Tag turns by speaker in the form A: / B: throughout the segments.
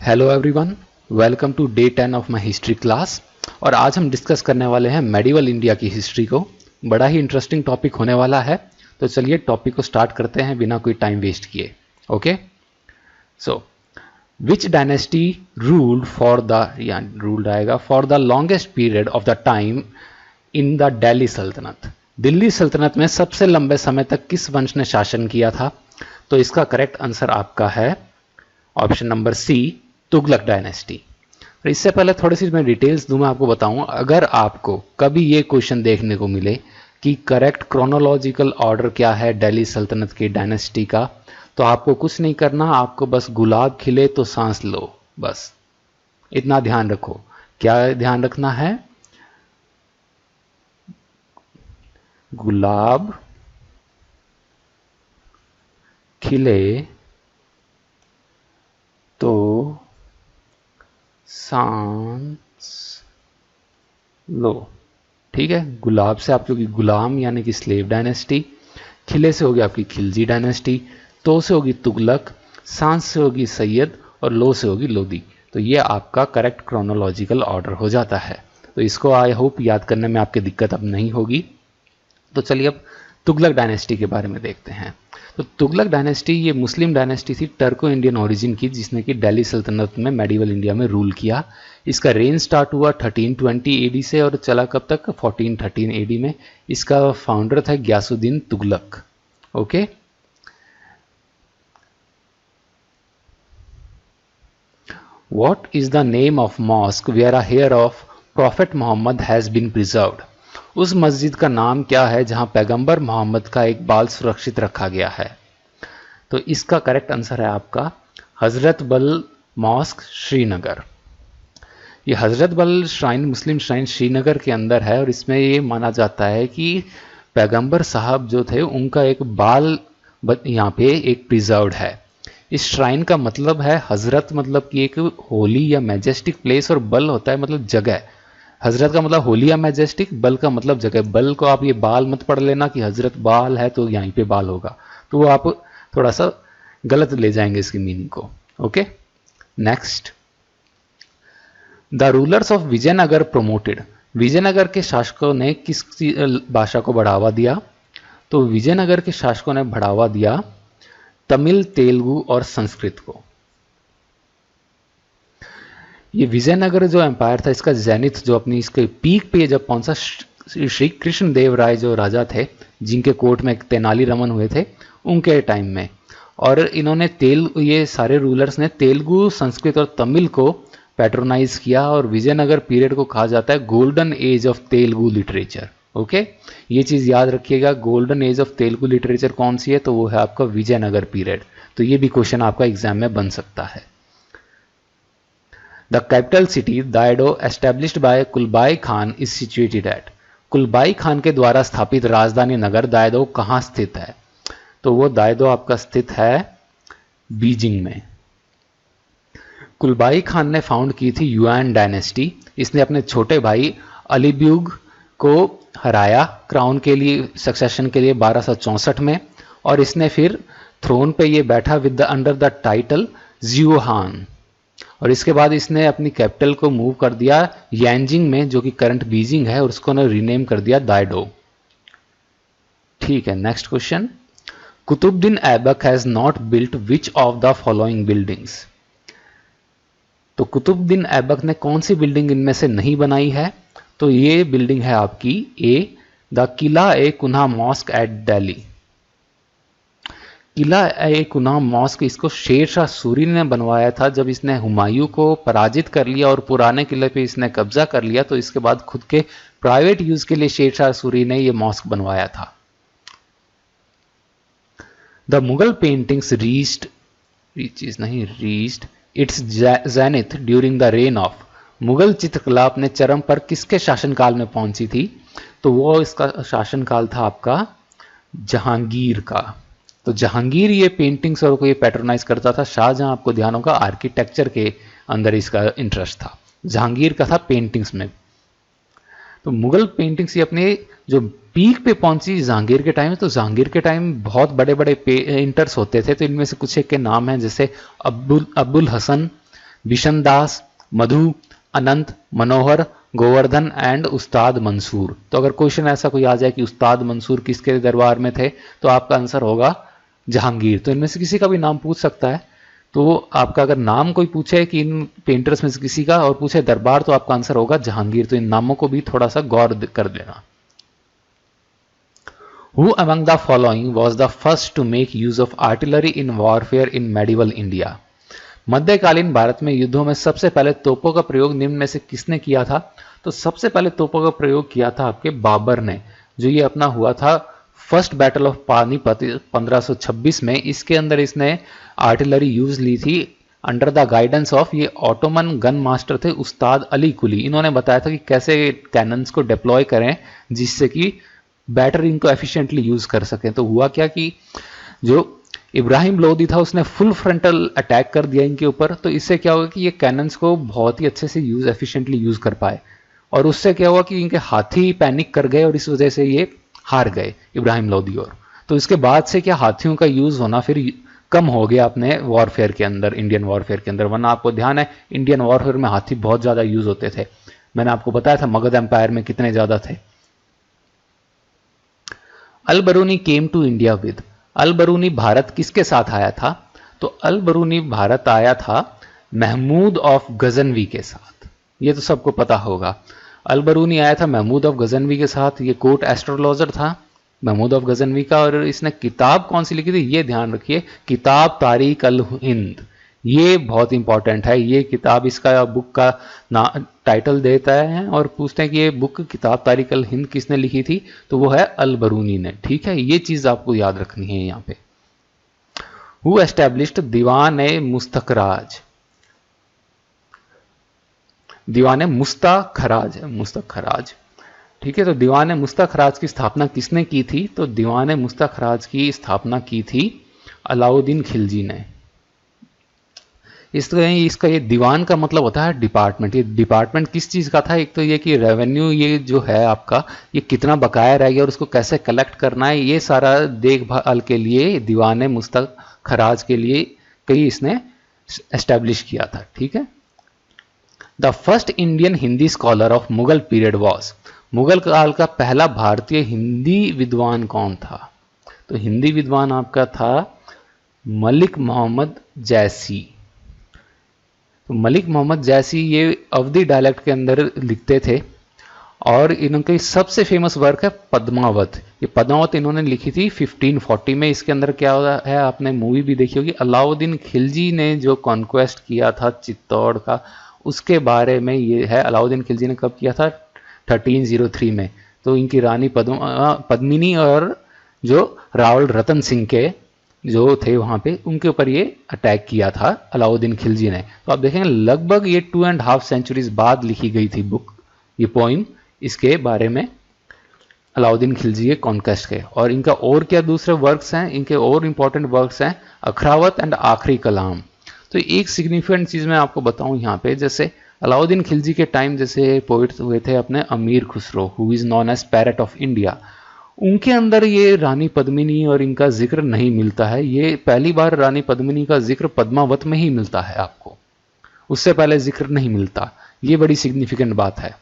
A: Hello everyone, welcome to day 10 of my history class. और आज हम डिस्कस करने वाले हैं मेडिवल इंडिया की हिस्ट्री को। बड़ा ही इंटरेस्टिंग टॉपिक होने वाला है, तो चलिए टॉपिक को स्टार्ट करते हैं बिना कोई टाइम वेस्ट किए। Okay, so which dynasty ruled for the ruled आएगा for the longest period of the time in the Delhi Sultanate. Delhi सल्तनत में सबसे लंबे समय तक किस वंश ने शासन किया था? तो इसका करेक्ट आंसर आपका है option number C, Tughlaq dynasty. और इससे पहले थोड़ी सी मैं डिटेल्स दूं, मैं आपको बताऊं, अगर आपको कभी ये क्वेश्चन देखने को मिले कि करेक्ट क्रोनोलॉजिकल ऑर्डर क्या है दिल्ली सल्तनत की डायनेस्टी का, तो आपको कुछ नहीं करना, आपको बस गुलाब खिले तो सांस लो, बस इतना ध्यान रखो। क्या ध्यान रखना है? गुलाब खिले तो सांस लो। ठीक है, गुलाब से आपकी होगी गुलाम यानी कि स्लेव डायनेस्टी, खिले से होगी आपकी खिलजी डायनेस्टी, तो से होगी तुगलक, सांस से होगी सैयद और लो से होगी लोदी। तो ये आपका करेक्ट क्रोनोलॉजिकल ऑर्डर हो जाता है। तो इसको आई होप याद करने में आपकी दिक्कत अब नहीं होगी। तो चलिए अब तुगलक डायनेस्टी के बारे में देखते हैं। तो तुगलक डायनेस्टी ये मुस्लिम डायनेस्टी थी टर्को इंडियन ओरिजिन की, जिसने कि दिल्ली सल्तनत में मेडिवल इंडिया में रूल किया। इसका रेन स्टार्ट हुआ 1320 एडी से और चला कब तक? 1413 एडी में। इसका फाउंडर था Ghiyasuddin Tughlaq. Okay, what is the name of mosque where a hair of prophet Mohammed has been preserved? उस मस्जिद का नाम क्या है जहां पैगंबर मोहम्मद का एक बाल सुरक्षित रखा गया है? तो इसका करेक्ट आंसर है आपका हजरत बल मॉस्क, श्रीनगर। ये हजरत बल श्राइन मुस्लिम श्राइन श्रीनगर के अंदर है और इसमें ये माना जाता है कि पैगंबर साहब जो थे उनका एक बाल यहाँ पे एक प्रिजर्व्ड है। इस श्राइन का मतलब है हजरत, मतलब कि एक होली या मैजेस्टिक प्लेस, और बल होता है मतलब जगह। हजरत का मतलब होली या मैजेस्टिक, बल का मतलब जगह। बल को आप ये बाल मत पढ़ लेना कि हजरत बाल है तो यहीं पे बाल होगा, तो वो आप थोड़ा सा गलत ले जाएंगे इसकी मीनिंग को। Okay, next, the rulers of Vijayanagara promoted. Vijayanagara के शासकों ने किस भाषा को बढ़ावा दिया? तो विजयनगर के शासकों ने बढ़ावा दिया तमिल, तेलुगु और संस्कृत को। ये विजयनगर जो एम्पायर था, इसका जेनिथ जो अपनी इसके पीक पे जब पहुंचा, श्री कृष्ण देव राय जो राजा थे, जिनके कोर्ट में तेनाली रमन हुए थे, उनके टाइम में। और इन्होंने ये सारे रूलर्स ने तेलुगु, संस्कृत और तमिल को पैट्रोनाइज किया, और विजयनगर पीरियड को कहा जाता है golden age of Telugu literature. Okay, ये चीज याद रखिएगा, golden age of Telugu literature कौन सी है? तो वो है आपका विजयनगर पीरियड। तो ये भी क्वेश्चन आपका एग्जाम में बन सकता है। The capital city Daido established by कुलबाई Khan is situated at। कुलबाई Khan के द्वारा स्थापित राजधानी नगर दायदो कहाँ स्थित है? तो वो दायदो आपका स्थित है बीजिंग में। कुलबाई खान ने फाउंड की थी युआन डायनेस्टी। इसने अपने छोटे भाई अलीब्यूग को हराया क्राउन के लिए, सक्सेशन के लिए 1264 में, और इसने फिर थ्रोन पे ये बैठा with the under the title जियोहान। और इसके बाद इसने अपनी कैपिटल को मूव कर दिया यांजिंग में, जो कि करंट बीजिंग है, और उसको ने रीनेम कर दिया दायडो। ठीक है, next question, Qutbuddin Aibak has not built which of the following buildings? तो कुतुबुद्दीन ऐबक ने कौन सी बिल्डिंग इनमें से नहीं बनाई है? तो ये बिल्डिंग है आपकी A, the Qila i Kuhna mosque at Delhi. Qila i Kuhna mosque, इसको शेरशाह सूरी ने बनवाया था जब इसने हुमायूं को पराजित कर लिया और पुराने किले पे इसने कब्जा कर लिया। तो इसके बाद खुद के प्राइवेट यूज के लिए शेरशाह सूरी ने ये मॉस्क बनवाया था। The Mughal paintings reached it's zenith during the reign of. Mughal चित्रकला अपने चरम पर किसके शासनकाल में पहुंची थी? तो वो इसका शासनकाल था आपका जहांगीर का। तो जहांगीर ये पेंटिंग्स और को ये पैट्रोनाइज करता था। शाहजहां आपको ध्यान होगा आर्किटेक्चर के अंदर इसका इंटरेस्ट था, जहांगीर का था पेंटिंग्स में। तो मुगल पेंटिंग्स ये अपने जो पीक पे पहुंची जहांगीर के टाइम, तो जहांगीर के टाइम बहुत बड़े बड़े पेंटर्स होते थे। तो इनमें से कुछ एक के नाम हैं, जैसे अब्बुल हसन, बिशन दास, मधु, अनंत, मनोहर, गोवर्धन एंड उस्ताद मंसूर। तो अगर क्वेश्चन ऐसा कोई आ जाए कि उस्ताद मंसूर किसके दरबार में थे, तो आपका आंसर होगा जहांगीर। तो इनमें से किसी का भी नाम पूछ सकता है। तो आपका अगर नाम कोई पूछे कि इन पेंटर्स में से किसी का और पूछे दरबार, तो आपका आंसर होगा जहांगीर। तो इन नामों को भी थोड़ा सा गौर कर देना। Who among the following was the first to make use of artillery in warfare in medieval India? मध्यकालीन भारत में युद्धों में सबसे पहले तोपों का प्रयोग निम्न में से किसने किया था? तो सबसे पहले तोपों का प्रयोग किया था आपके बाबर ने, जो ये अपना हुआ था फर्स्ट बैटल ऑफ पानीपत 1526 में। इसके अंदर इसने आर्टिलरी यूज ली थी अंडर द गाइडेंस ऑफ, ये ऑटोमन गन मास्टर थे उस्ताद अली कुली। इन्होंने बताया था कि कैसे कैनन्स को डिप्लॉय करें जिससे कि बैटरिंग को एफिशिएंटली यूज कर सकें। तो हुआ क्या कि जो इब्राहिम लोदी था उसने फुल फ्रंटल अटैक कर दिया इनके ऊपर। तो इससे क्या होगा कि ये कैनन्स को बहुत ही अच्छे से एफिशिएंटली यूज कर पाए, और उससे क्या हुआ कि इनके हाथी पैनिक कर गए और इस वजह से ये हार गए इब्राहिम लोदी। और तो इसके बाद से क्या हाथियों का यूज होना फिर कम हो गया अपने वॉरफेयर के अंदर, इंडियन वॉरफेयर के अंदर। वरना आपको ध्यान है इंडियन वॉरफेयर में हाथी बहुत ज्यादा यूज होते थे। मैंने आपको बताया था मगध एम्पायर में कितने ज्यादा थे। Al Biruni came to India with, Al Biruni Bharat किसके साथ आया था? तो अल बरूनी भारत आया था महमूद ऑफ गजनवी के साथ। ये तो सबको पता होगा। अल बरूनी आया था महमूद ऑफ गजनवी के साथ। ये कोर्ट एस्ट्रोलॉजर था महमूद ऑफ गजनवी का। और इसने किताब कौन सी लिखी थी, ये ध्यान रखिए, किताब तारीख अल हिंद। ये बहुत इंपॉर्टेंट है। ये किताब, इसका बुक का टाइटल देता है और पूछते हैं कि ये बुक किताब तारीख अल हिंद किसने लिखी थी, तो वो है अल बरूनी ने। ठीक है, ये चीज आपको याद रखनी है यहाँ पे। हु एस्टैब्लिश्ड दीवान ए मुस्तखराज, दीवान मुस्तखराज, मुस्तखराज। ठीक है, तो दीवान मुस्तखराज की स्थापना किसने की थी? तो दीवान मुस्तखराज की स्थापना की थी अलाउद्दीन खिलजी ने। इसका ये दीवान का मतलब होता है डिपार्टमेंट। ये डिपार्टमेंट किस चीज़ का था? एक तो ये कि रेवेन्यू, ये जो है आपका, ये कितना बकाया रह गया और उसको कैसे कलेक्ट करना है, ये सारा देखभाल के लिए दीवान मुस्तखराज के लिए कई इसने एस्टेब्लिश किया था। ठीक है। The first Indian Hindi scholar of Mughal period was, Mughal काल का पहला भारतीय हिंदी विद्वान कौन था? तो हिंदी विद्वान आपका था मलिक मोहम्मद जैसी। तो मलिक मोहम्मद जैसी ये अवधी डायलेक्ट के अंदर लिखते थे और इनकी सबसे फेमस वर्क है पद्मावत। ये पद्मावत इन्होंने लिखी थी 1540 में। इसके अंदर क्या है, आपने मूवी भी देखी होगी, अलाउद्दीन खिलजी ने जो कॉन्क्वेस्ट किया था चित्तौड़ का, उसके बारे में ये है। अलाउद्दीन खिलजी ने कब किया था? 1303 में। तो इनकी रानी पद्मिनी और जो रावल रतन सिंह के जो थे वहां पे, उनके ऊपर ये अटैक किया था अलाउद्दीन खिलजी ने। तो आप देखेंगे लगभग ये 2.5 सेंचुरीज बाद लिखी गई थी बुक, ये पोइम, इसके बारे में अलाउद्दीन खिलजी के कॉन्क्वेस्ट के। और इनका और क्या दूसरे वर्क्स हैं, इनके और इंपॉर्टेंट वर्क्स हैं अखरावत एंड आखिरी कलाम। तो एक सिग्निफिकेंट चीज मैं आपको बताऊं यहाँ पे, जैसे अलाउद्दीन खिलजी के टाइम जैसे पोइट्स हुए थे अपने Amir Khusrau, who is known as parrot of India, उनके अंदर ये रानी पद्मिनी और इनका जिक्र नहीं मिलता है। ये पहली बार रानी पद्मिनी का जिक्र पद्मावत में ही मिलता है आपको, उससे पहले जिक्र नहीं मिलता। ये बड़ी सिग्निफिकेंट बात है।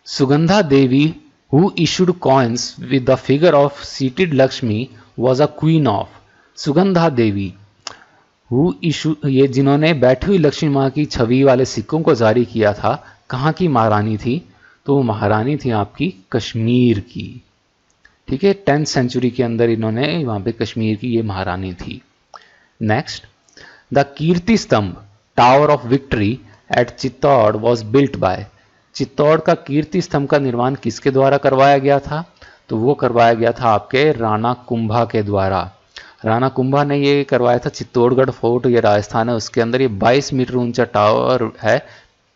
A: Sugandha Devi who issued coins with the figure of seated Lakshmi was a queen of, Sugandha Devi who issue, ये जिन्होंने बैठी हुई लक्ष्मी माँ की छवि वाले सिक्कों को जारी किया था, कहाँ की महारानी थी? तो वो महारानी थी आपकी कश्मीर की। ठीक है, 10th सेंचुरी के अंदर इन्होंने वहां पे कश्मीर की ये महारानी थी। नेक्स्ट, द कीर्ति स्तंभ tower of victory at Chittor was built by, Chittor का कीर्ति स्तंभ का निर्माण किसके द्वारा करवाया गया था? तो वो करवाया गया था आपके राणा कुंभा के द्वारा। राणा कुंभा ने ये करवाया था। चित्तौड़गढ़ फोर्ट, ये राजस्थान है, उसके अंदर ये 22 मीटर ऊंचा टावर है।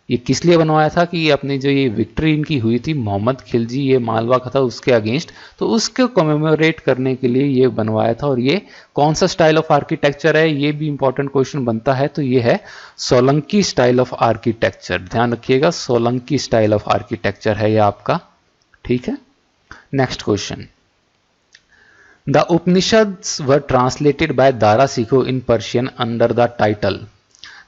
A: ये किस लिए बनवाया था कि अपनी जो ये विक्ट्री इनकी हुई थी, मोहम्मद खिलजी ये मालवा का था उसके अगेंस्ट, तो उसको कमेमोरेट करने के लिए ये बनवाया था। और ये कौन सा स्टाइल ऑफ आर्किटेक्चर है, ये भी इंपॉर्टेंट क्वेश्चन बनता है। तो ये है सोलंकी स्टाइल ऑफ आर्किटेक्चर। ध्यान रखिएगा, सोलंकी स्टाइल ऑफ आर्किटेक्चर है ये आपका। ठीक है। Next question, the Upanishads were translated bye Dara Shikoh in Persian under the title.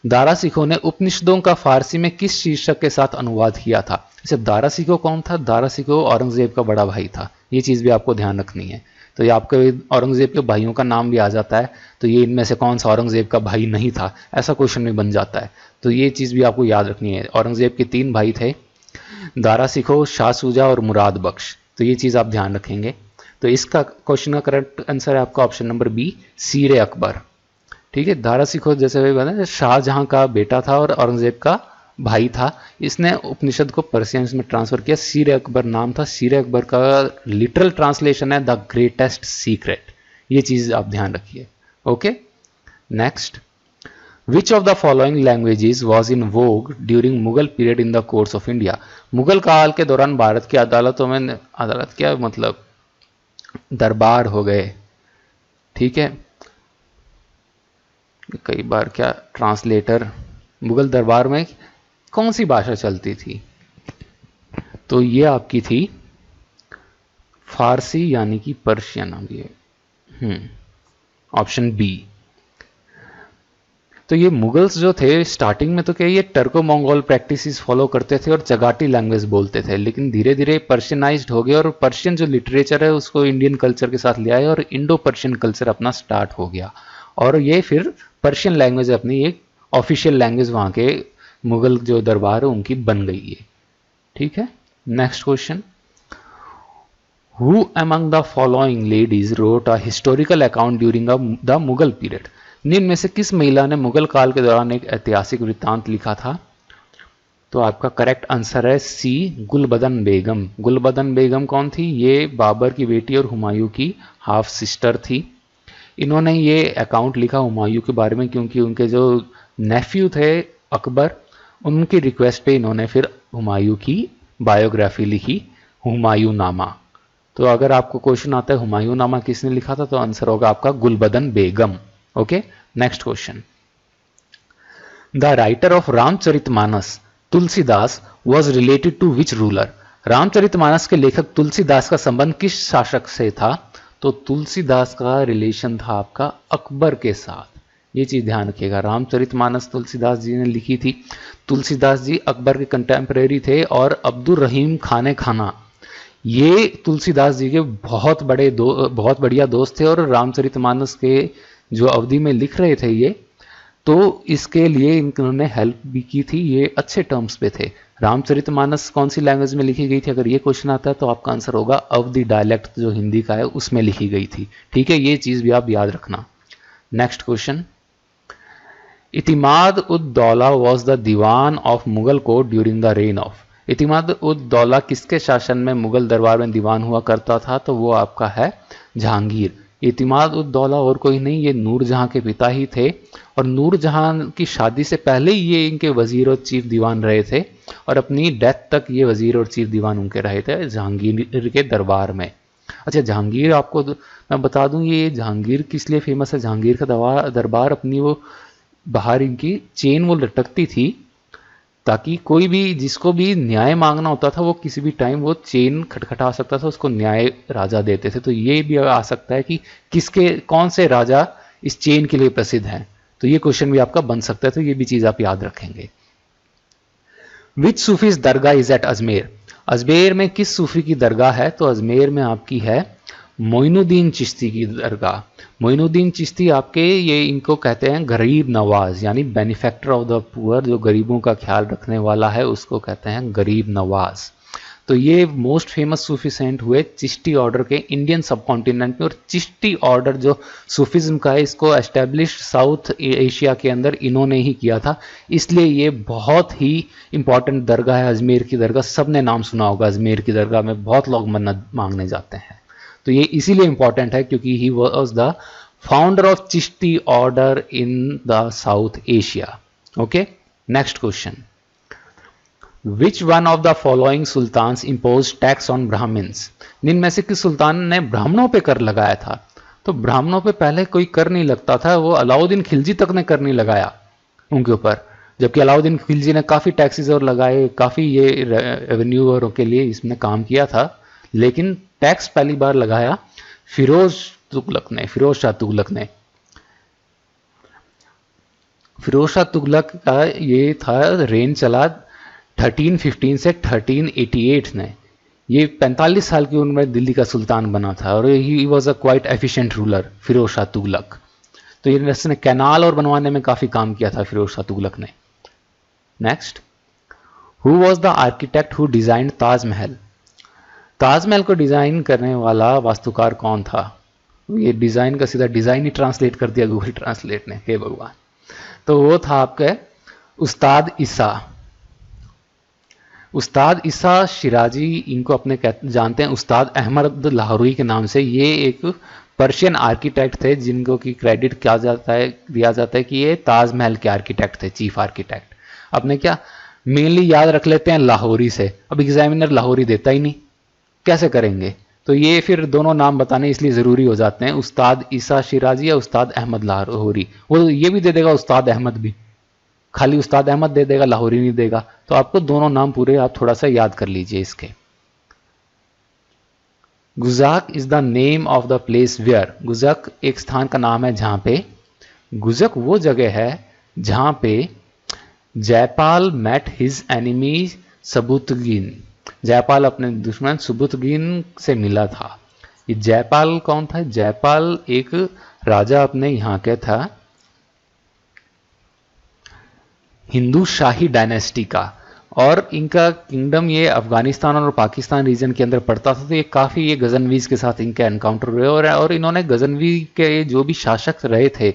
A: Dara Shikoh ने उपनिषदों का फारसी में किस शीर्षक के साथ अनुवाद किया था? जैसे दारा शिकोह कौन था? दारा शिकोह औरंगजेब का बड़ा भाई था। ये चीज़ भी आपको ध्यान रखनी है। तो ये आपके औरंगजेब के भाइयों का नाम भी आ जाता है, तो ये इनमें से कौन सा औरंगजेब का भाई नहीं था, ऐसा क्वेश्चन भी बन जाता है। तो ये चीज़ भी आपको याद रखनी है। औरंगजेब के 3 भाई थे, दारा शिकोह, शाह शुजा और मुराद बख्श। तो ये चीज़ आप ध्यान रखेंगे। तो इसका क्वेश्चन का करेक्ट आंसर है आपका ऑप्शन नंबर बी, सीर अकबर। ठीक है, दारा शिकोह जैसे बताया शाहजहां का बेटा था और औरंगजेब का भाई था। इसने उपनिषद को पर्शियन में ट्रांसफर किया। सीर अकबर नाम था। सीर अकबर का लिटरल ट्रांसलेशन है द ग्रेटेस्ट सीक्रेट। ये चीज आप ध्यान रखिए। Okay, next, which of the following languages was in Vogue during Mughal period in the courts of India? Mughal काल के दौरान भारत की अदालतों में, अदालत क्या मतलब, दरबार हो गए, ठीक है, कई बार क्या ट्रांसलेटर, मुगल दरबार में कौन सी भाषा चलती थी? तो ये आपकी थी फारसी यानी कि पर्शियन। अब ये ऑप्शन बी। तो ये मुगल्स जो थे स्टार्टिंग में तो क्या ये टर्को मंगोल प्रैक्टिसेस फॉलो करते थे और चगाटी लैंग्वेज बोलते थे, लेकिन धीरे धीरे पर्शियनाइज्ड हो गए और पर्शियन जो लिटरेचर है उसको इंडियन कल्चर के साथ ले आए और इंडो पर्शियन कल्चर अपना स्टार्ट हो गया। और ये फिर पर्शियन लैंग्वेज अपनी एक ऑफिशियल लैंग्वेज वहाँ के मुगल जो दरबार है उनकी बन गई है। ठीक है, next question, who among the following ladies wrote a historical account during the Mughal period? निम्न में से किस महिला ने मुगल काल के दौरान एक ऐतिहासिक वृत्तांत लिखा था? तो आपका करेक्ट आंसर है सी, गुलबदन बेगम। गुलबदन बेगम कौन थी? ये बाबर की बेटी और हुमायूं की हाफ सिस्टर थी। इन्होंने ये अकाउंट लिखा हुमायूं के बारे में क्योंकि उनके जो नेफ्यू थे अकबर, उनकी रिक्वेस्ट पे इन्होंने फिर हुमायूं की बायोग्राफी लिखी, हुमायूं नामा। तो अगर आपको क्वेश्चन आता है हुमायूं नामा किसने लिखा था, तो आंसर होगा आपका Gulbadan Begum. Okay, next question, the writer of Ramcharitmanas Tulsidas was related to which ruler? Ramcharitmanas के लेखक तुलसीदास का संबंध किस शासक से था? तो तुलसीदास का रिलेशन था आपका अकबर के साथ। ये चीज ध्यान रखिएगा। रामचरितमानस तुलसीदास जी ने लिखी थी। तुलसीदास जी अकबर के कंटेम्परेरी थे और अब्दुल रहीम खाने खाना ये तुलसीदास जी के बहुत बढ़िया दोस्त थे और रामचरितमानस के जो अवधि में लिख रहे थे ये, तो इसके लिए इन्होंने हेल्प भी की थी। ये अच्छे टर्म्स पे थे। रामचरितमानस कौन सी लैंग्वेज में लिखी गई थी? अगर ये क्वेश्चन आता है तो आपका आंसर होगा अवधी डायलेक्ट जो हिंदी का है उसमें लिखी गई थी। ठीक है, ये चीज भी आप याद रखना। Next question, Itimad ud Daula was the diwan of Mughal court during the reign of? Itimad ud Daula किसके शासन में मुगल दरबार में दीवान हुआ करता था? तो वो आपका है जहांगीर। इतिमाद उद दौला और कोई नहीं, ये नूरजहां के पिता ही थे और नूरजहां की शादी से पहले ही ये इनके वजीर और चीफ दीवान रहे थे और अपनी डेथ तक ये वजीर और चीफ दीवान उनके रहे थे जहांगीर के दरबार में। अच्छा, जहांगीर आपको मैं बता दूं ये जहांगीर किस लिए फेमस है? जहांगीर का दरबार अपनी वो बाहर इनकी चेन वो लटकती थी ताकि कोई भी जिसको भी न्याय मांगना होता था वो किसी भी टाइम वो चेन खटखटा सकता था, उसको न्याय राजा देते थे। तो ये भी आ सकता है कि किसके कौन से राजा इस चेन के लिए प्रसिद्ध हैं, तो ये क्वेश्चन भी आपका बन सकता है। तो ये भी चीज आप याद रखेंगे। Which Sufi's dargah is at Ajmer? Ajmer में किस सूफी की दरगाह है? तो अजमेर में आपकी है मोइनुद्दीन चिश्ती की दरगाह। मोइनुद्दीन चिश्ती आपके ये इनको कहते हैं गरीब नवाज यानी बेनिफैक्टर ऑफ द पुअर, जो गरीबों का ख्याल रखने वाला है उसको कहते हैं गरीब नवाज। तो ये मोस्ट फेमस सूफी सेंट हुए चिश्ती ऑर्डर के इंडियन सब कॉन्टिनेंट में। और चिश्ती ऑर्डर जो सूफिज्म का है इसको एस्टेब्लिश साउथ एशिया के अंदर इन्होंने ही किया था, इसलिए ये बहुत ही इंपॉर्टेंट दरगाह है। अजमेर की दरगाह सबने नाम सुना होगा, अजमेर की दरगाह में बहुत लोग मन्नत मांगने जाते हैं। तो ये इसीलिए इंपॉर्टेंट है क्योंकि he was the founder of Chishti order in the south Asia. Okay, next question, which one of the following sultans impose tax on Brahmins? निम्न में से किस सुल्तान ने ब्राह्मणों पे कर लगाया था? तो ब्राह्मणों पे पहले कोई कर नहीं लगता था, वो अलाउद्दीन खिलजी तक ने कर नहीं लगाया उनके ऊपर, जबकि अलाउद्दीन खिलजी ने काफी टैक्सेस और लगाए, काफी ये रेवेन्यू और के लिए इसमें काम किया था, लेकिन टैक्स पहली बार लगाया फिरोज तुगलक ने, फिरोज शाह तुगलक ने। फिरोज शाह तुगलक का ये था, रेन चला 1315 से 1388 ने। ये 45 साल की उम्र में दिल्ली का सुल्तान बना था और he was a quite efficient ruler, Firoz Shah Tughlaq. तो ये इसने कैनाल और बनवाने में काफी काम किया था फिरोज शाह तुगलक ने। Next, who was the architect who design Taj Mahal? Taj Mahal को डिजाइन करने वाला वास्तुकार कौन था? ये डिजाइन का सीधा डिजाइन ही ट्रांसलेट कर दिया गूगल ट्रांसलेट ने, हे भगवान। तो वो था आपके उस्ताद ईसा। उस्ताद ईसा शिराजी, इनको अपने जानते हैं उस्ताद अहमद लाहौरी के नाम से। ये एक पर्शियन आर्किटेक्ट थे जिनको की क्रेडिट दिया जाता है कि ये ताजमहल के आर्किटेक्ट थे, चीफ आर्किटेक्ट। अपने क्या मेनली याद रख लेते हैं लाहौरी से, अब एग्जामिनर लाहौरी देता ही नहीं, कैसे करेंगे? तो ये फिर दोनों नाम बताने इसलिए ज़रूरी हो जाते हैं, उस्ताद ईसा शिराजी या उस्ताद अहमद लाहौरी। वो ये भी दे देगा उस्ताद अहमद भी, खाली उस्ताद अहमद दे देगा, लाहौरी नहीं देगा। तो आपको दोनों नाम पूरे आप थोड़ा सा याद कर लीजिए इसके। Gujak is the name of the place where, Gujak एक स्थान का नाम है जहां पे, गुजक वो जगह है जहां पे Jaipal met his enemy Sabuktigin, Jaipal अपने दुश्मन सुबुतगिन से मिला था। ये जयपाल कौन था? जयपाल एक राजा अपने यहाँ के था, हिंदू शाही डायनेस्टी का, और इनका किंगडम ये अफगानिस्तान और पाकिस्तान रीजन के अंदर पड़ता था। तो ये काफ़ी ये गजनवीज के साथ इनके एनकाउंटर हुए और इन्होंने गजनवी के जो भी शासक रहे थे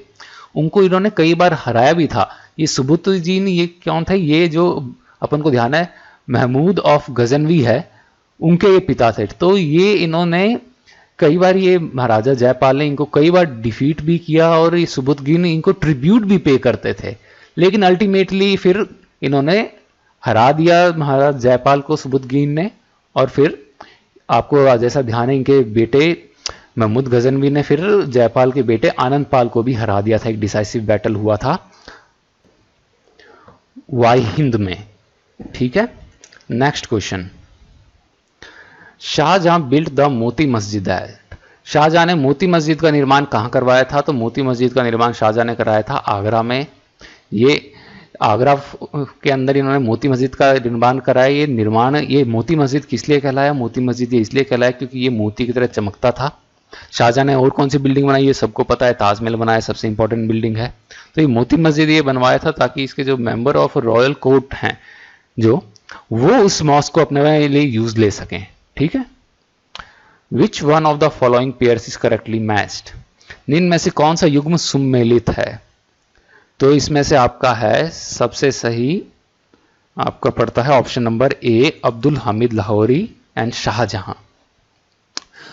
A: उनको इन्होंने कई बार हराया भी था। ये सुबुतुद्दीन ये कौन थे? ये जो अपन को ध्यान है महमूद ऑफ गजनवी है, उनके ये पिता थे। तो ये इन्होंने कई बार, ये महाराजा जयपाल ने इनको कई बार डिफीट भी किया और ये सुबुतुद्दीन इनको ट्रिब्यूट भी पे करते थे, लेकिन अल्टीमेटली फिर इन्होंने हरा दिया महाराज जयपाल को सुबुतुद्दीन ने। और फिर आपको जैसा ध्यान है, इनके बेटे महमूद गजनवी ने फिर जयपाल के बेटे आनंद पाल को भी हरा दिया था। एक डिसाइसिव बैटल हुआ था वाई हिंद में, ठीक है। Next question, Shahjahan built the Moti Masjid है। शाहजहां ने मोती मस्जिद का निर्माण कहां करवाया था? तो मोती मस्जिद का निर्माण शाहजहां ने कराया था आगरा में। ये आगरा के अंदर इन्होंने मोती मस्जिद का निर्माण कराया। ये मोती मस्जिद किस लिए कहलाया? मोती मस्जिद ये इसलिए कहलाया क्योंकि ये मोती की तरह चमकता था। शाहजहां ने और कौन सी बिल्डिंग बनाई? ये सबको पता है, ताजमहल बनाया, सबसे इंपॉर्टेंट बिल्डिंग है। तो ये मोती मस्जिद ये बनवाया था ताकि इसके जो मेंबर ऑफ रॉयल कोर्ट हैं जो, वो उस मॉस्क को अपने लिए यूज ले सकें, ठीक है। विच one of the following pairs is correctly matched? निम्न में से कौन सा युग्म सुमेलित है? तो इसमें से आपका है सबसे सही, आपका पड़ता है option number A, Abdul Hamid Lahori and Shahjahan.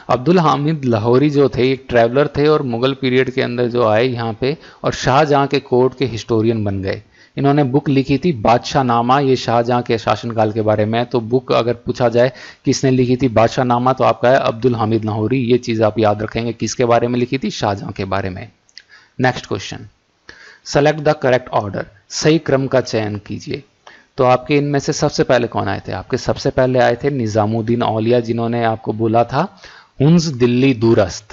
A: Abdul Hamid Lahori जो थे एक ट्रैवलर थे और मुगल पीरियड के अंदर जो आए यहाँ पे, और शाहजहां के कोर्ट के हिस्टोरियन बन गए। इन्होंने बुक लिखी थी बादशाह नामा, ये शाहजहां के शासनकाल के बारे में। तो बुक अगर पूछा जाए किसने लिखी थी बादशाह नामा, तो आपका है अब्दुल हामिद लाहौरी। ये चीज़ आप याद रखेंगे, किसके बारे में लिखी थी? शाहजहां के बारे में। Next question, select the correct order, सही क्रम का चयन कीजिए। तो आपके इनमें से सबसे पहले कौन आए थे? आपके सबसे पहले आए थे निजामुद्दीन औलिया, जिन्होंने आपको बोला था हुंस दिल्ली दूरस्त।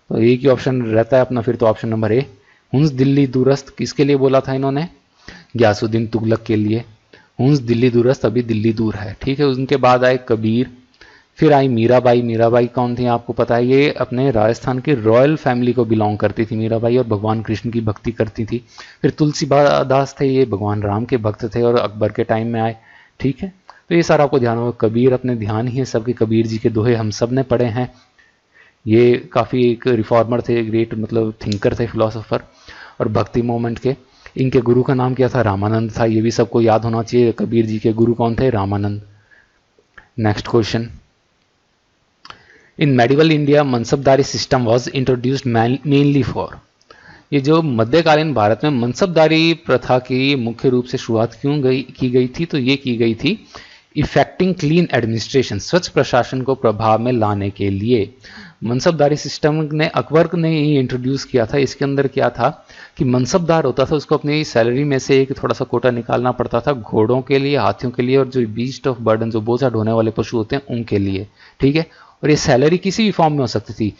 A: तो एक ही ऑप्शन रहता है अपना फिर, तो option number A, Huns Delhi दूरस्त। किसके लिए बोला था इन्होंने? गयासुद्दीन तुगलक के लिए। हुंस दिल्ली दूरस्त, अभी दिल्ली दूर है, ठीक है। उनके बाद आए कबीर, फिर आई मीराबाई। मीराबाई कौन थी आपको पता है? ये अपने राजस्थान की रॉयल फैमिली को बिलोंग करती थी मीराबाई, और भगवान कृष्ण की भक्ति करती थी। फिर तुलसीदास थे, ये भगवान राम के भक्त थे और अकबर के टाइम में आए, ठीक है। तो ये सारा आपको ध्यान होगा। कबीर अपने ध्यान ही है सबके, कबीर जी के दोहे हम सब ने पढ़े हैं। ये काफ़ी एक रिफॉर्मर थे, ग्रेट मतलब थिंकर थे, फिलोसोफर और भक्ति मूवमेंट के। इनके गुरु का नाम क्या था? रामानंद था। ये भी सबको याद होना चाहिए, कबीर जी के गुरु कौन थे? Ramanand. Next question, in medieval India मनसबदारी system was introduced mainly for. ये जो मध्यकालीन भारत में मनसबदारी प्रथा की मुख्य रूप से शुरुआत की गई थी? तो ये की गई थी इफेक्टिंग क्लीन एडमिनिस्ट्रेशन, स्वच्छ प्रशासन को प्रभाव में लाने के लिए। मनसबदारी सिस्टम ने अकबर ने ही इंट्रोड्यूस किया था। इसके अंदर क्या था कि मनसबदार होता था, उसको अपनी सैलरी में से एक थोड़ा सा कोटा निकालना पड़ता था, घोड़ों के लिए, हाथियों के लिए, और जो बीस्ट ऑफ बर्डन, जो बोझा ढोने वाले पशु होते हैं, उनके लिए, ठीक है। और ये सैलरी किसी भी फॉर्म में हो सकती थी,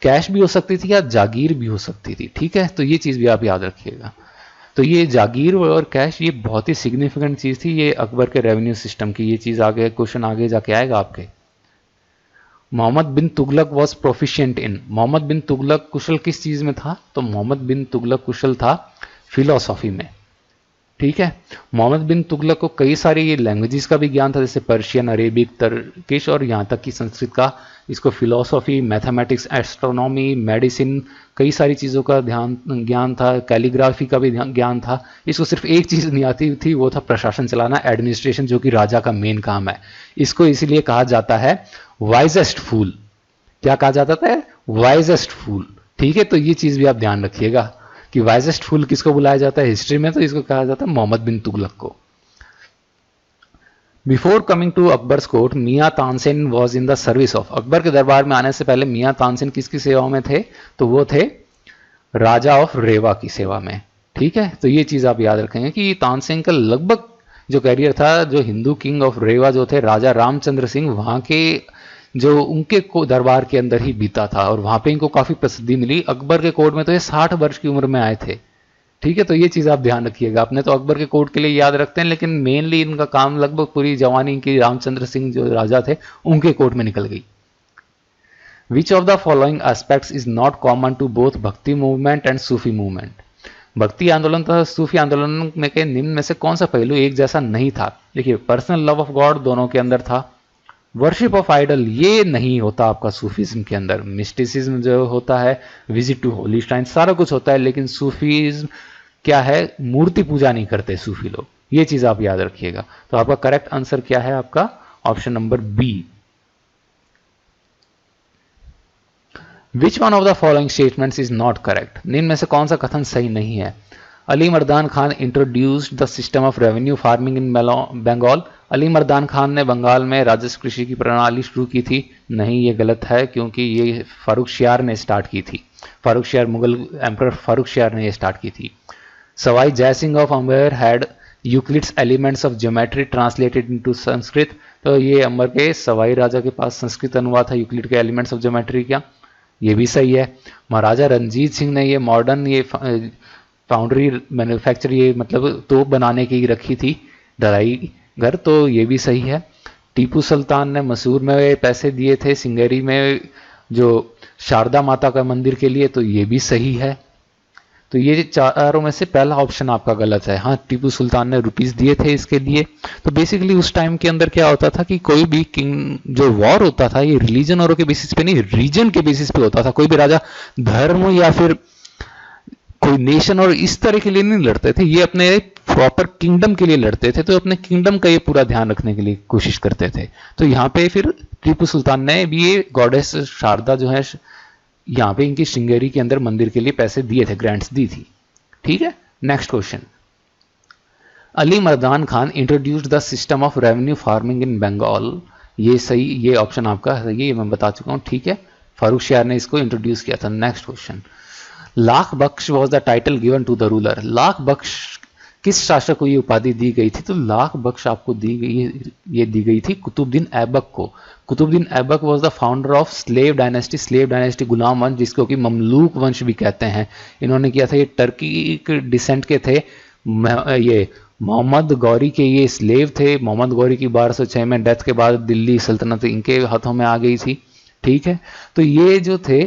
A: कैश भी हो सकती थी या जागीर भी हो सकती थी। ठीक है, तो ये चीज़ भी आप याद रखिएगा। तो ये जागीर और कैश ये बहुत ही सिग्निफिकेंट चीज़ थी, ये अकबर के रेवेन्यू सिस्टम की। ये चीज़ आगे क्वेश्चन आगे जाके आएगा आपके। Mohammad bin Tughlaq was proficient in, Mohammad bin Tughlaq कुशल किस चीज़ में था? तो मोहम्मद बिन तुगलक कुशल था फिलोसॉफी में। ठीक है, मोहम्मद बिन तुगलक को कई सारी लैंग्वेजेस का भी ज्ञान था, जैसे पर्शियन, अरेबिक, तर्किश और यहाँ तक कि संस्कृत का। इसको फिलोसॉफी, मैथमेटिक्स, एस्ट्रोनॉमी, मेडिसिन, कई सारी चीज़ों का ज्ञान था। कैलीग्राफी का भी ज्ञान था। इसको सिर्फ एक चीज़ नहीं आती थी, वो था प्रशासन चलाना, एडमिनिस्ट्रेशन, जो कि राजा का मेन काम है। इसको इसीलिए कहा जाता है वाइजेस्ट फूल। क्या कहा जाता था? वाइजेस्ट फूल। ठीक है, तो ये चीज़ भी आप ध्यान रखिएगा कि वाइजेस्ट फूल किसको बुलाया जाता है हिस्ट्री में? तो इसको कहा जाता है मोहम्मद बिन तुगलक को। Before coming to Akbar's court, Mian Tansen was in the service of, Akbar के दरबार में आने से पहले मियाँ तानसेन किसकी सेवा में थे? तो वो थे राजा ऑफ रेवा की सेवा में। ठीक है, तो ये चीज आप याद रखेंगे कि तानसेन का लगभग जो कैरियर था, जो हिंदू किंग ऑफ रेवा जो थे राजा रामचंद्र सिंह, वहां के जो उनके दरबार के अंदर ही बीता था और वहां पे इनको काफी प्रसिद्धि मिली। अकबर के कोर्ट में तो ये 60 वर्ष की उम्र में आए थे। ठीक है, तो ये चीज आप ध्यान रखिएगा। अपने तो अकबर के कोर्ट के लिए याद रखते हैं, लेकिन मेनली इनका काम लगभग पूरी जवानी इनकी रामचंद्र सिंह जो राजा थे उनके कोर्ट में निकल गई। Which of the following aspects is not common to both Bhakti movement and Sufi movement? भक्ति आंदोलन तथा सूफी आंदोलन में के निम्न में से कौन सा पहलू एक जैसा नहीं था? देखिए, पर्सनल लव ऑफ गॉड दोनों के अंदर था। वर्शिप ऑफ आइडल ये नहीं होता आपका सूफीज्म के अंदर। मिस्टिसिज्म जो होता है, विजिट टू होली श्राइन, सारा कुछ होता है, लेकिन सूफीज्म क्या है? मूर्ति पूजा नहीं करते सूफी लोग। ये चीज आप याद रखिएगा। तो आपका करेक्ट आंसर क्या है? आपका option number B. Which one of the following statements is not correct? निम्न में से कौन सा कथन सही नहीं है? Ali Mardan Khan introduced the system of revenue farming in Bengal. Ali Mardan Khan ने बंगाल में राजस्व कृषि की प्रणाली शुरू की थी। नहीं, ये गलत है, क्योंकि ये फारूक शियार ने स्टार्ट की थी। फारूक शियार, मुगल एम्पर फारूक शियार ने ये स्टार्ट की थी। Sawai Jaisingh of Amber had Euclid's elements of geometry translated into Sanskrit. तो ये अंबर के सवाई राजा के पास संस्कृत अनुवाद था यूक्लिड के एलिमेंट्स ऑफ ज्योमेट्री का। ये भी सही है। महाराजा रंजीत सिंह ने ये मॉडर्न ये फाउंड्री मैन्युफैक्चर, ये मतलब तोप बनाने की रखी थी, ढलाई घर, तो ये भी सही है। टीपू सुल्तान ने मैसूर में पैसे दिए थे सिंगेरी में जो शारदा माता का मंदिर के लिए, तो ये भी सही है। तो ये चारों में से पहला ऑप्शन आपका गलत है। हाँ, टीपू सुल्तान ने रुपीस दिए थे इसके लिए। तो बेसिकली उस टाइम के अंदर क्या होता था कि कोई भी किंग जो वॉर होता था, ये रिलीजन और के बेसिस पे नहीं, रीजन के बेसिस पे होता था। कोई भी राजा धर्म या फिर कोई नेशन और इस तरह के लिए नहीं लड़ते थे, ये अपने प्रॉपर किंगडम के लिए लड़ते थे। तो अपने किंगडम का ये पूरा ध्यान रखने के लिए कोशिश करते थे। तो यहाँ पे फिर टीपू सुल्तान ने भी ये गॉडेस शारदा जो है यहाँ पे इनकी श्रृंगेरी के अंदर मंदिर के लिए पैसे दिए थे, ग्रांट्स दी थी। ठीक है, next question. Ali Mardan Khan introduced the system of revenue farming in Bengal. ये सही, ये ऑप्शन आपका सही है, ये मैं बता चुका हूँ। ठीक है, फारूक शियार ने इसको इंट्रोड्यूस किया था। Next question. Lakh Bakhsh was the title given to the ruler. Lakh Bakhsh किस शासक को ये उपाधि दी गई थी? तो लाख बख्श आपको दी गई, ये दी गई थी कुतुबुद्दीन ऐबक को। Qutbuddin Aibak was the founder of slave dynasty. Slave dynasty गुलाम वंश, जिसको कि ममलूक वंश भी कहते हैं। इन्होंने किया था, ये टर्की के डिसेंट के थे। ये मोहम्मद गौरी के ये स्लेव थे। मोहम्मद गौरी की 1206 में डेथ के बाद दिल्ली सल्तनत इनके हाथों में आ गई थी। ठीक है, तो ये जो थे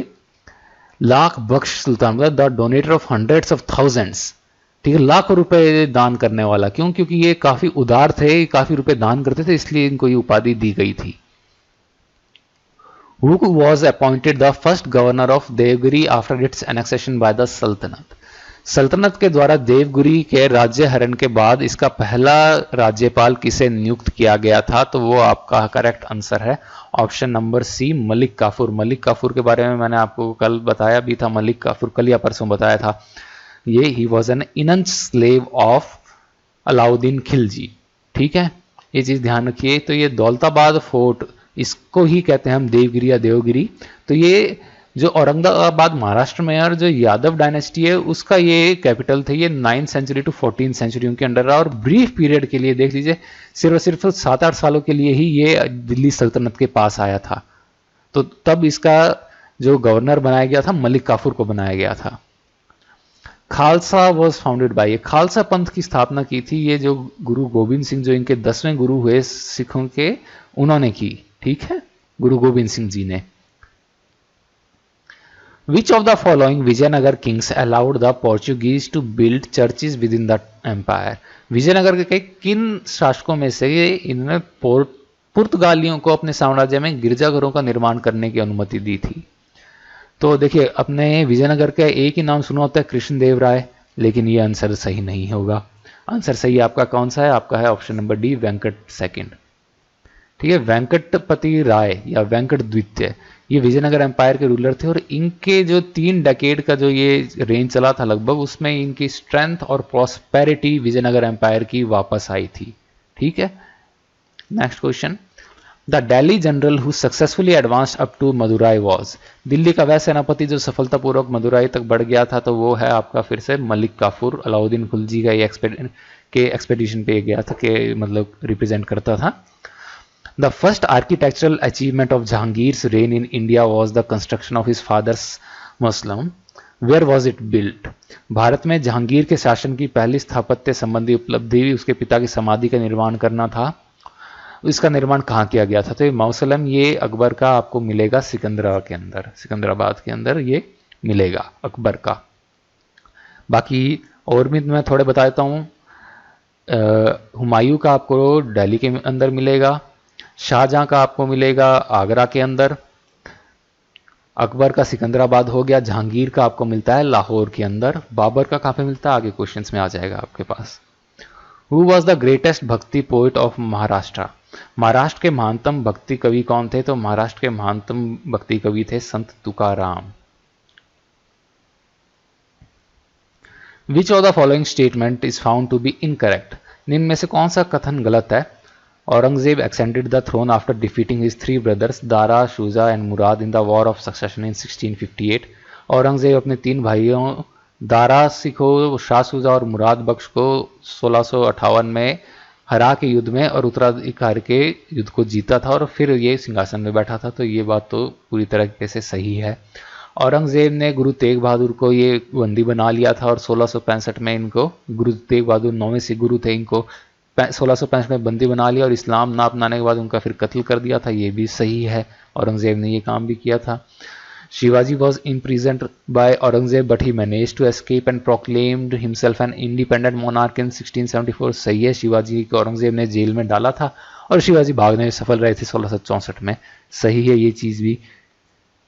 A: लाख बख्श सुल्तान, मतलब the donator of hundreds of thousands. ठीक है, लाखों रुपए दान करने वाला। क्यों? क्योंकि ये काफी उदार थे, काफी रुपए दान करते थे, इसलिए इनको ये उपाधि दी गई थी। Who was appointed the first governor of Devgiri after its annexation by the सल्तनत? सल्तनत के द्वारा देवगिरी के राज्य हरण के बाद इसका पहला राज्यपाल किसे नियुक्त किया गया था? तो वो आपका करेक्ट आंसर है ऑप्शन नंबर सी, मलिक काफूर। मलिक काफूर के बारे में मैंने आपको कल बताया भी था। मलिक काफूर कल या परसों बताया था। ये ही was an eunuch slave of Alauddin Khilji. ठीक है, ये चीज ध्यान रखिए। तो ये दौलताबाद फोर्ट, इसको ही कहते हैं हम देवगिरी या देवगिरी। तो ये जो औरंगाबाद महाराष्ट्र में और जो यादव डायनेस्टी है उसका ये कैपिटल थे। ये 9th century to 14th century के अंडर रहा और ब्रीफ पीरियड के लिए देख लीजिए, सिर्फ 7-8 सालों के लिए ही ये दिल्ली सल्तनत के पास आया था। तो तब इसका जो गवर्नर बनाया गया था मलिक काफूर को बनाया गया था। Khalsa was founded by, Khalsa पंथ की स्थापना की थी ये जो गुरु गोविंद सिंह, जो इनके 10वें गुरु हुए सिखों के, उन्होंने की। ठीक है, गुरु गोविंद सिंह जी ने। Which of the following Vijayanagar kings allowed the Portuguese to build churches within the empire? Vijayanagar के किन शासकों में से इन्होंने पुर्तगालियों को अपने साम्राज्य में गिरजाघरों का निर्माण करने की अनुमति दी थी? तो देखिए, अपने विजयनगर का एक ही नाम सुना होता है, कृष्णदेव राय, लेकिन ये आंसर सही नहीं होगा। आंसर सही आपका कौन सा है? आपका है option number D, Venkata second. ठीक है, वेंकटपति राय या वेंकट द्वितीय, ये विजयनगर एम्पायर के रूलर थे और इनके जो 3 डेकेड का जो ये रेंज चला था लगभग, उसमें इनकी स्ट्रेंथ और प्रॉस्पेरिटी विजयनगर एम्पायर की वापस आई थी। ठीक है, next question, the Delhi general who successfully advanced up to Madurai was, Delhi का वह सेनापति जो सफलतापूर्वक मदुराई तक बढ़ गया था, तो वो है आपका फिर से मलिक काफूर। अलाउद्दीन खिलजी का ये एक्सपेडिशन पे गया था, के मतलब रिप्रेजेंट करता था। The first architectural achievement of Jahangir's reign in India was the construction of his father's mausoleum. Where was it built? Bharat में जहांगीर के शासन की पहली स्थापत्य संबंधी उपलब्धि उसके पिता की समाधि का निर्माण करना था। इसका निर्माण कहाँ किया गया था? तो ये मौसलम ये अकबर का आपको मिलेगा सिकंदराबाद के अंदर ये मिलेगा अकबर का। बाकी और भी मैं थोड़े बता देता हूँ। हुमायूं का आपको दिल्ली के अंदर मिलेगा, शाहजहां का आपको मिलेगा आगरा के अंदर, अकबर का सिकंदराबाद हो गया, जहांगीर का आपको मिलता है लाहौर के अंदर, बाबर का कहाँ पे मिलता है आगे क्वेश्चंस में आ जाएगा आपके पास। हु वॉज द ग्रेटेस्ट भक्ति पोइट ऑफ महाराष्ट्र, महाराष्ट्र के महानतम भक्ति कवि कौन थे? तो महाराष्ट्र के महानतम भक्ति कवि थे Sant Tukaram. Which of the following statement is found to be incorrect, निम्न में से कौन सा कथन गलत है? Aurangzeb ascended the throne after defeating his 3 brothers Dara, Shuja and Murad in the war of succession in 1658। Aurangzeb अपने 3 भाइयों दारा सिखो, शाह शुजा और मुराद बख्श को 1658 में हरा के युद्ध में और उत्तराधिकार के युद्ध को जीता था और फिर ये सिंहासन में बैठा था। तो ये बात तो पूरी तरीके से सही है। औरंगजेब ने गुरु तेग बहादुर को ये बंदी बना लिया था और 1665 में इनको, गुरु तेग बहादुर 9वें सिख गुरु थे, इनको 1665 में बंदी बना लिया और इस्लाम ना अपनाने के बाद उनका फिर कत्ल कर दिया था। ये भी सही है, औरंगजेब ने ये काम भी किया था। Shivaji was imprisoned by Aurangzeb but he manage to escape and proclaimed himself an independent monarch in 1674। सही है, शिवाजी को औरंगजेब ने जेल में डाला था और शिवाजी भागने में सफल रहे थे 1664 में। सही है ये चीज भी।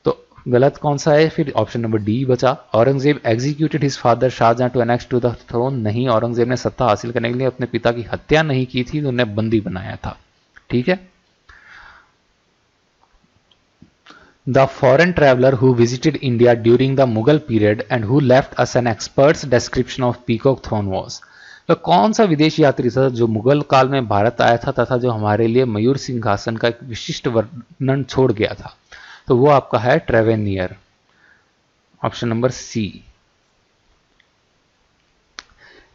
A: तो गलत कौन सा है फिर? ऑप्शन नंबर डी बचा। Aurangzeb executed his father Shahjahan to annex to the throne, नहीं, औरंगजेब ने सत्ता हासिल करने के लिए अपने पिता की हत्या नहीं की थी, तो उन्हें बंदी बनाया था। ठीक है। The foreign traveller who visited India during the Mughal period and who left us an expert's description of peacock throne was, तो कौन सा विदेशी यात्री था जो मुगल काल में भारत आया था तथा जो हमारे लिए मयूर सिंहासन का एक विशिष्ट वर्णन छोड़ गया था? तो वो आपका है ट्रेवेनियर, ऑप्शन नंबर सी।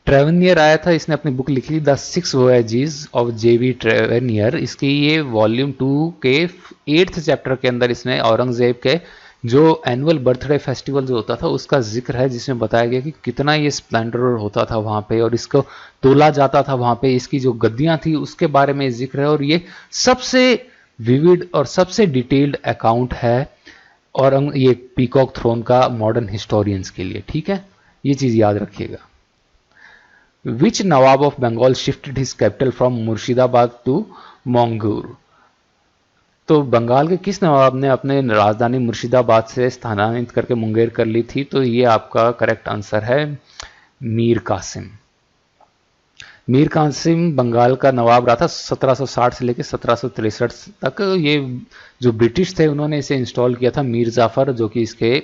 A: ट्रेवेनियर आया था, इसने अपनी बुक लिखी द 6 वॉयेजेस ऑफ जेवी ट्रेवेनियर। इसकी ये वॉल्यूम 2 के 8th चैप्टर के अंदर इसमें औरंगजेब के जो एनुअल बर्थडे फेस्टिवल जो होता था उसका जिक्र है, जिसमें बताया गया कि कितना ये स्प्लेंडर होता था वहां पे और इसको तोला जाता था वहां पे, इसकी जो गद्दियां थी उसके बारे में जिक्र है और ये सबसे विविड और सबसे डिटेल्ड अकाउंट है और ये पीकॉक थ्रोन का मॉडर्न हिस्टोरियंस के लिए। ठीक है, ये चीज याद रखिएगा। Which Nawab of Bengal shifted his capital from Murshidabad to Monghyr, तो बंगाल के किस नवाब ने अपने राजधानी मुर्शिदाबाद से स्थानांतरित करके मुंगेर कर ली थी? तो ये आपका करेक्ट आंसर है मीर कासिम। मीर कासिम बंगाल का नवाब रहा था 1760 से लेकर 1763 तक। ये जो ब्रिटिश थे उन्होंने इसे इंस्टॉल किया था मीर जाफर, जो कि इसके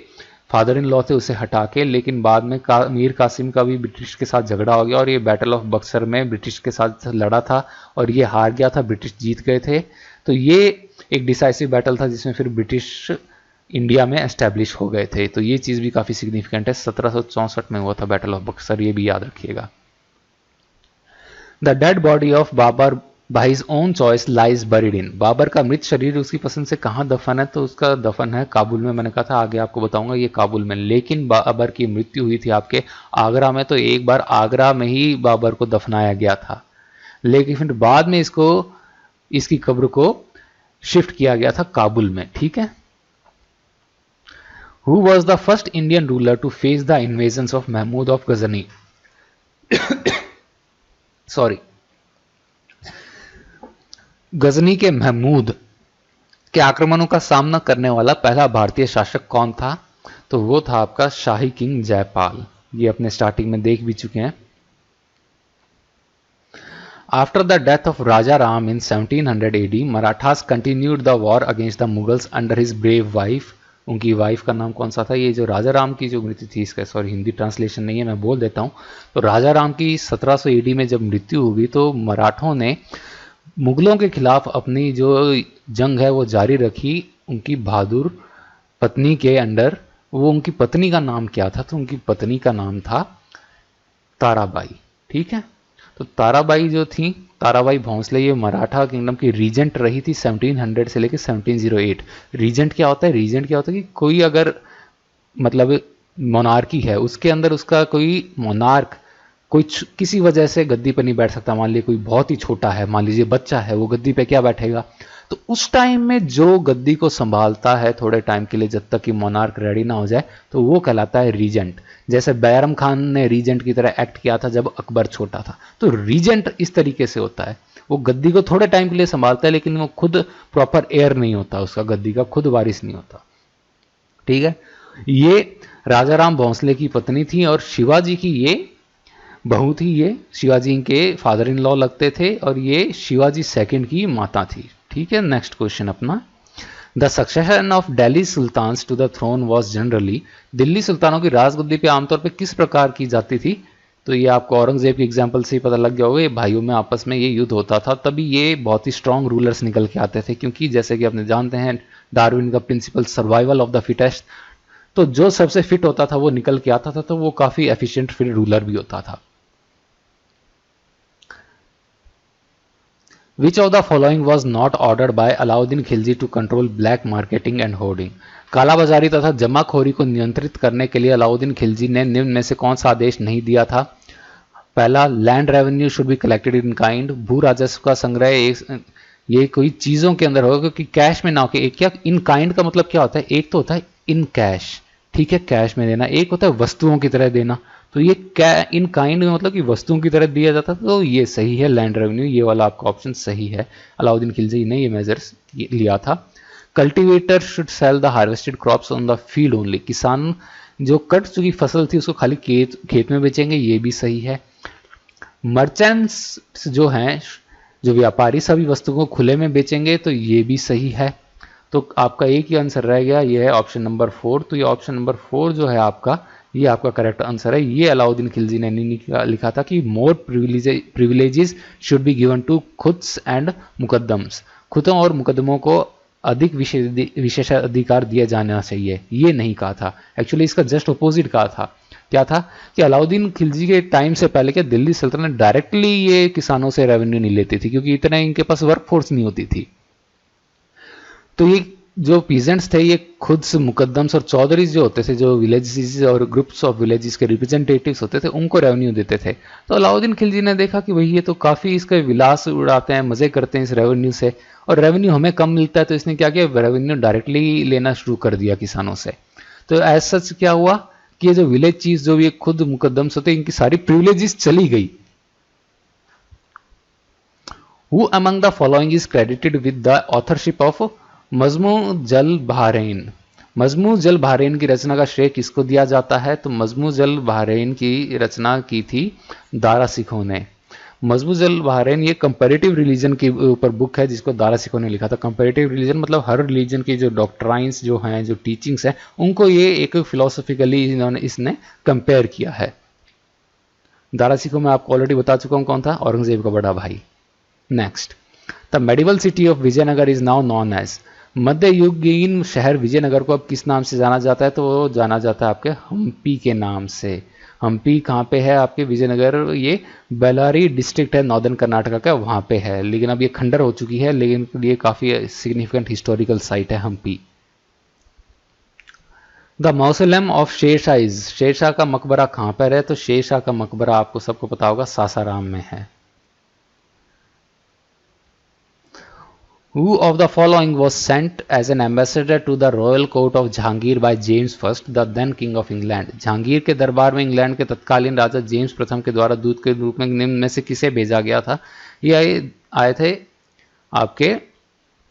A: फादर इन लॉ थे, उसे हटा के। लेकिन बाद में मीर कासिम का भी ब्रिटिश के साथ झगड़ा हो गया और ये बैटल ऑफ बक्सर में ब्रिटिश के साथ लड़ा था और ये हार गया था, ब्रिटिश जीत गए थे। तो ये एक डिसाइसिव बैटल था जिसमें फिर ब्रिटिश इंडिया में एस्टेब्लिश हो गए थे। तो ये चीज भी काफी सिग्निफिकेंट है, 1764 में हुआ था बैटल ऑफ बक्सर, ये भी याद रखिएगा। The dead body of Babur by his own choice lies buried in. Babur का मृत शरीर उसकी पसंद से कहाँ दफन है? तो उसका दफन है काबुल में। मैंने कहा था आगे आपको बताऊंगा ये काबुल में, लेकिन बाबर की मृत्यु हुई थी आपके आगरा में। तो एक बार आगरा में ही बाबर को दफनाया गया था, लेकिन फिर बाद में इसकी कब्र को शिफ्ट किया गया था काबुल में। ठीक है। Who was the first Indian ruler to face the invasion of Mahmud of Ghazni? Sorry, Ghazni के महमूद के आक्रमणों का सामना करने वाला पहला भारतीय शासक कौन था? तो वो था आपका शाही किंग जयपाल। ये अपने स्टार्टिंग में देख भी चुके हैं। After the death of Raja Ram in 1700 AD, Marathas continued the war against the Mughals under his brave wife. उनकी वाइफ का नाम कौन सा था? ये जो राजा राम की जो मृत्यु थी, इसका सॉरी हिंदी ट्रांसलेशन नहीं है, मैं बोल देता हूँ। तो राजा राम की 1700 AD में जब मृत्यु हुई तो मराठों ने मुगलों के खिलाफ अपनी जो जंग है वो जारी रखी उनकी बहादुर पत्नी के अंडर। वो उनकी पत्नी का नाम क्या था? तो उनकी पत्नी का नाम था ताराबाई। ठीक है। तो ताराबाई जो थी, ताराबाई भोंसले, ये मराठा किंगडम की रीजेंट रही थी 1700 से लेकर 1708। रीजेंट क्या होता है? रीजेंट क्या होता है कि कोई अगर मतलब मोनार्की है, उसके अंदर उसका कोई मोनार्क कोई किसी वजह से गद्दी पर नहीं बैठ सकता। मान लीजिए कोई बहुत ही छोटा है, मान लीजिए बच्चा है, वो गद्दी पे क्या बैठेगा? तो उस टाइम में जो गद्दी को संभालता है थोड़े टाइम के लिए, जब तक कि मोनार्क रेडी ना हो जाए, तो वो कहलाता है रीजेंट। जैसे बैरम खान ने रीजेंट की तरह एक्ट किया था जब अकबर छोटा था। तो रीजेंट इस तरीके से होता है, वो गद्दी को थोड़े टाइम के लिए संभालता है, लेकिन वो खुद प्रॉपर एयर नहीं होता, उसका गद्दी का खुद वारिस नहीं होता। ठीक है। ये राजा राम भोंसले की पत्नी थी और शिवाजी की ये बहू थी। ये शिवाजी के फादर इन लॉ लगते थे और ये शिवाजी सेकंड की माता थी। ठीक है। नेक्स्ट क्वेश्चन अपना, the succession of Delhi sultans to the throne was generally. Delhi सुल्तानों की राजगद्दी पे आमतौर पे किस प्रकार की जाती थी? तो ये आपको औरंगजेब की एग्जाम्पल से ही पता लग गया होगा। ये भाइयों में आपस में ये युद्ध होता था, तभी ये बहुत ही स्ट्रांग रूलर्स निकल के आते थे, क्योंकि जैसे कि अपने जानते हैं डार्विन का principle survival of the fittest. तो जो सबसे फिट होता था वो निकल के आता था, तो वो काफी एफिशिएंट फिर रूलर भी होता था। Which of the following was not ordered by Alauddin Khilji to control black marketing and hoarding? कालाबाजारी तथा जमाखोरी को नियंत्रित करने के लिए अलाउद्दीन खिलजी ने निम्न में से कौन सा आदेश नहीं दिया था? पहला, land revenue should be collected in kind. भू राजस्व का संग्रह ये कोई चीजों के अंदर होगा, क्योंकि कैश में ना हो। एक क्या इन काइंड का मतलब क्या होता है? एक तो होता है इन कैश, ठीक है, कैश में देना। एक होता है वस्तुओं की तरह देना। तो ये इन काइंड में मतलब कि वस्तुओं की तरह दिया जाता था। तो ये सही है, लैंड रेवेन्यू, ये वाला आपका ऑप्शन सही है। अलाउद्दीन खिलजी ने ये मेजर्स लिया था। Cultivator should sell the harvested crops on the field only. किसान जो कट चुकी फसल थी उसको खाली खेत में बेचेंगे, ये भी सही है। मर्चेंट्स जो हैं, जो व्यापारी सभी वस्तुओं को खुले में बेचेंगे, तो ये भी सही है। तो आपका एक ही आंसर रह गया, ये है ऑप्शन नंबर 4। तो ये ऑप्शन नंबर 4 जो है आपका, ये आपका करेक्ट आंसर है। ये अलाउद्दीन खिलजी ने लिखा था कि more privileges should be given to khuts and muqaddams. खुदों और मुकदमों को अधिक विशेषाधिकार दिया जाना चाहिए, ये नहीं कहा था। एक्चुअली इसका जस्ट अपोजिट कहा था। क्या था कि अलाउद्दीन खिलजी के टाइम से पहले क्या दिल्ली सल्तनत डायरेक्टली ये किसानों से रेवेन्यू नहीं लेती थी, क्योंकि इतना इनके पास वर्कफोर्स नहीं होती थी। तो ये जो पीजेंट्स थे, ये खुद से मुकद्दम्स और चौधरीज जो होते थे, जो विलेजेस और ग्रुप्स ऑफ विलेजेस के रिप्रेजेंटेटिव्स होते थे, उनको रेवेन्यू देते थे। तो अलाउद्दीन खिलजी ने देखा कि भाई ये तो काफ़ी इसके विलास उड़ाते हैं, मज़े करते हैं इस रेवेन्यू से, और रेवेन्यू हमें कम मिलता है। तो इसने क्या किया, रेवेन्यू डायरेक्टली लेना शुरू कर दिया किसानों से। तो एज सच क्या हुआ कि ये जो विलेज चीज जो ये खुद मुकद्दम्स होते, इनकी सारी प्रिविलेजेस चली गई। Who among the following is credited with the authorship of मजमू जल बहरैन? मजमू जल बहरैन की रचना का श्रेय किसको दिया जाता है? तो मजमू जल बहरैन की रचना की थी दारा सिखों ने। मजमू जल बहरैन ये कंपैरेटिव रिलीजन के ऊपर बुक है, जिसको दारा सिखों ने लिखा था। कंपैरेटिव रिलीजन मतलब हर रिलीजन की जो डॉक्ट्राइंस जो हैं, जो टीचिंग्स हैं, उनको ये एक फिलोसफिकली इसने कंपेयर किया है। दारा सिखों में आपको ऑलरेडी बता चुका हूँ कौन था, औरंगजेब का बड़ा भाई। Next, the medieval city of Vijayanagar is now known as. मध्ययुगीन शहर विजयनगर को अब किस नाम से जाना जाता है? तो वो जाना जाता है आपके हम्पी के नाम से। हम्पी कहाँ पे है आपके विजयनगर, ये बेलारी डिस्ट्रिक्ट है नॉर्दर्न कर्नाटका का, वहाँ पे है, लेकिन अब ये खंडर हो चुकी है, लेकिन ये काफ़ी सिग्निफिकेंट हिस्टोरिकल साइट है Hampi. The mausoleum of Sher Shah is, Sher Shah का मकबरा कहाँ पर है, तो शेरशाह का मकबरा आपको सबको पता होगा सासाराम में है। Who of the following was sent as an ambassador to the royal court of Jahangir by James I, the then king of England? Jahangir के दरबार में इंग्लैंड के तत्कालीन राजा जेम्स प्रथम के द्वारा दूत के रूप में निम्न में से किसे भेजा गया था? ये आए थे आपके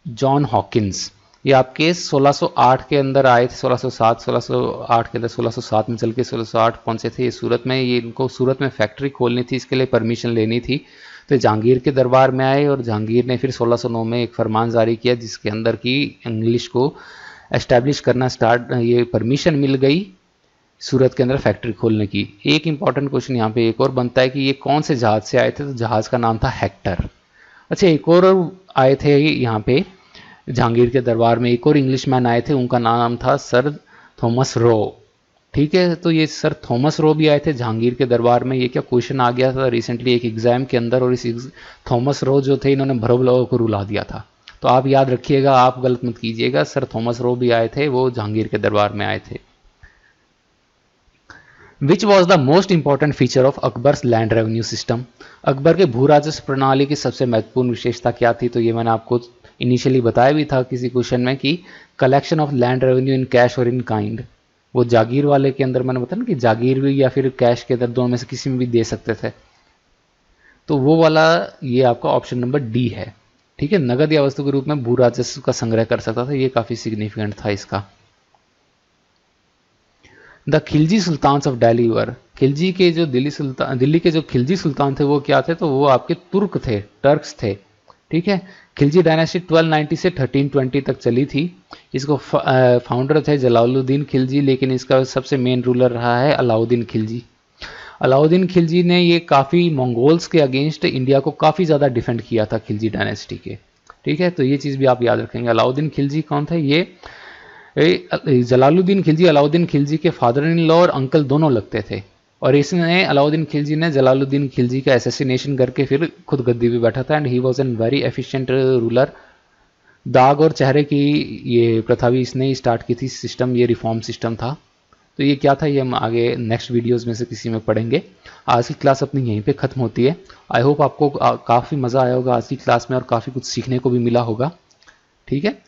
A: जॉन हॉकिंस। ये आपके 1608 के अंदर आए थे, 1607 1608 के अंदर, 1607 में चल के 1608 पहुंचे थे ये सूरत में। ये इनको सूरत में फैक्ट्री खोलनी थी, इसके लिए परमिशन लेनी थी, तो जहांगीर के दरबार में आए और जहांगीर ने फिर 1609 में एक फरमान जारी किया जिसके अंदर की इंग्लिश को एस्टैब्लिश करना स्टार्ट, ये परमिशन मिल गई सूरत के अंदर फैक्ट्री खोलने की। एक इंपॉर्टेंट क्वेश्चन यहाँ पे एक और बनता है कि ये कौन से जहाज से आए थे, तो जहाज का नाम था हेक्टर। अच्छा, एक और आए थे यहाँ पे जहांगीर के दरबार में, एक और इंग्लिशमैन आए थे, उनका नाम था सर थॉमस रो। ठीक है, तो ये सर थॉमस रो भी आए थे जहांगीर के दरबार में। ये क्या क्वेश्चन आ गया था रिसेंटली एक एग्जाम के अंदर, और इस थॉमस रो जो थे इन्होंने भरव लोगों को रुला दिया था, तो आप याद रखिएगा, आप गलत मत कीजिएगा, सर थॉमस रो भी आए थे, वो जहांगीर के दरबार में आए थे। Which was the most important feature of Akbar's land revenue system? Akbar के भू राजस्व प्रणाली की सबसे महत्वपूर्ण विशेषता क्या थी? तो ये मैंने आपको इनिशियली बताया भी था किसी क्वेश्चन में कि collection of land revenue in cash और इन काइंड। वो जागीर वाले के अंदर मैंने बताया ना कि जागीर भी या फिर कैश के अंदर, दोनों में से किसी में भी दे सकते थे, तो वो वाला ये आपका ऑप्शन नंबर डी है। ठीक है, नगद या वस्तु के रूप में भू राजस्व का संग्रह कर सकता था, ये काफी सिग्निफिकेंट था इसका। The Khilji sultan of Delhi were, Khilji के जो दिल्ली के जो खिलजी सुल्तान थे वो क्या थे, तो वो आपके तुर्क थे, टर्क्स थे। ठीक है, खिलजी डायनेस्टी 1290 से 1320 तक चली थी। इसको फाउंडर थे जलालुद्दीन खिलजी, लेकिन इसका सबसे मेन रूलर रहा है अलाउद्दीन खिलजी। अलाउद्दीन खिलजी ने ये काफ़ी मंगोल्स के अगेंस्ट इंडिया को काफ़ी ज़्यादा डिफेंड किया था खिलजी डायनेस्टी के। ठीक है, तो ये चीज़ भी आप याद रखेंगे। अलाउद्दीन खिलजी कौन थे? ये जलालुद्दीन खिलजी अलाउद्दीन खिलजी के फादर इन लॉ और अंकल दोनों लगते थे, और इसने अलाउद्दीन खिलजी ने जलालुद्दीन खिलजी का एसेसिनेशन करके फिर खुद गद्दी पे बैठा था, and he was an very efficient ruler. दाग और चेहरे की ये प्रथा भी इसने ही स्टार्ट की थी, सिस्टम, ये रिफॉर्म सिस्टम था। तो ये क्या था, ये हम आगे नेक्स्ट वीडियोस में से किसी में पढ़ेंगे। आज की क्लास अपनी यहीं पे ख़त्म होती है। आई होप आपको काफ़ी मज़ा आया होगा आज की क्लास में, और काफ़ी कुछ सीखने को भी मिला होगा। ठीक है।